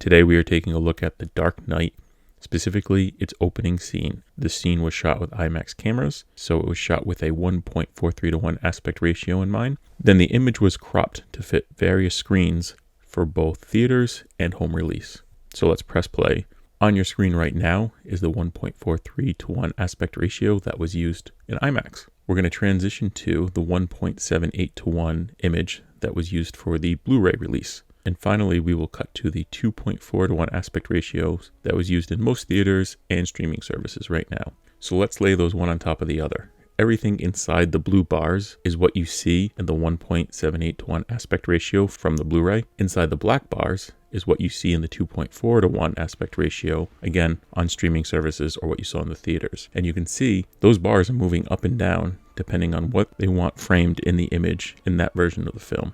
Today we are taking a look at The Dark Knight, specifically its opening scene. This scene was shot with IMAX cameras, so it was shot with a 1.43:1 aspect ratio in mind. Then the image was cropped to fit various screens for both theaters and home release. So let's press play. On your screen right now is the 1.43:1 aspect ratio that was used in IMAX. We're going to transition to the 1.78:1 image that was used for the Blu-ray release. And finally, we will cut to the 2.4:1 aspect ratios that was used in most theaters and streaming services right now. So let's lay those one on top of the other. Everything inside the blue bars is what you see in the 1.78:1 aspect ratio from the Blu-ray. Inside the black bars is what you see in the 2.4:1 aspect ratio, again, on streaming services or what you saw in the theaters. And you can see those bars are moving up and down depending on what they want framed in the image in that version of the film.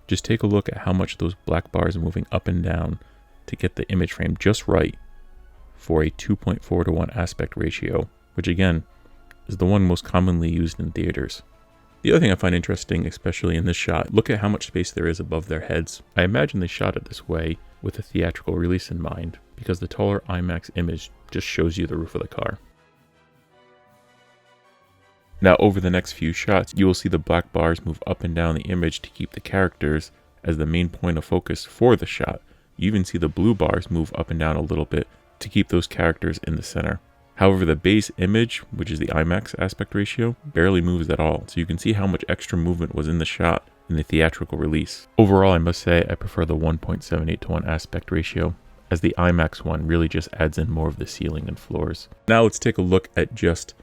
Just take a look at how much those black bars are moving up and down to get the image frame just right for a 2.4:1 aspect ratio, which again is the one most commonly used in theaters. The other thing I find interesting, especially in this shot, look at how much space there is above their heads. I imagine they shot it this way with a theatrical release in mind, because the taller IMAX image just shows you the roof of the car. Now over the next few shots, you will see the black bars move up and down the image to keep the characters as the main point of focus for the shot. You even see the blue bars move up and down a little bit to keep those characters in the center. However, the base image, which is the IMAX aspect ratio, barely moves at all, so you can see how much extra movement was in the shot in the theatrical release. Overall, I must say I prefer the 1.78:1 aspect ratio, as the IMAX one really just adds in more of the ceiling and floors. Now let's take a look at just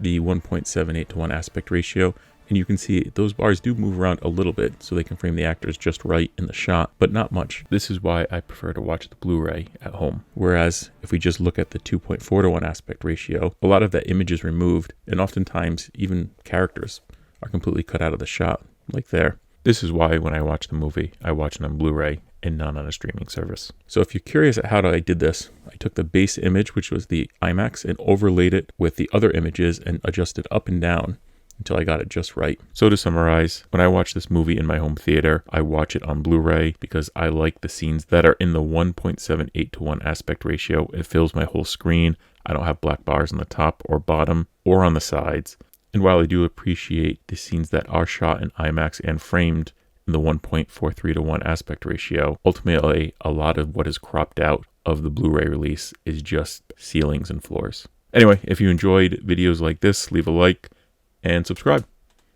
the 1.78:1 aspect ratio, and you can see those bars do move around a little bit so they can frame the actors just right in the shot, but not much. This is why I prefer to watch the Blu-ray at home. Whereas if we just look at the 2.4:1 aspect ratio, a lot of that image is removed, and oftentimes even characters are completely cut out of the shot, like there. This is why when I watch the movie, I watch it on Blu-ray and not on a streaming service. So if you're curious at how I did this, I took the base image, which was the IMAX, and overlaid it with the other images and adjusted up and down until I got it just right. So to summarize, when I watch this movie in my home theater, I watch it on Blu-ray because I like the scenes that are in the 1.78:1 aspect ratio. It fills my whole screen. I don't have black bars on the top or bottom or on the sides. And while I do appreciate the scenes that are shot in IMAX and framed in the 1.43:1 aspect ratio, ultimately a lot of what is cropped out of the Blu-ray release is just ceilings and floors. Anyway, if you enjoyed videos like this, leave a like and subscribe.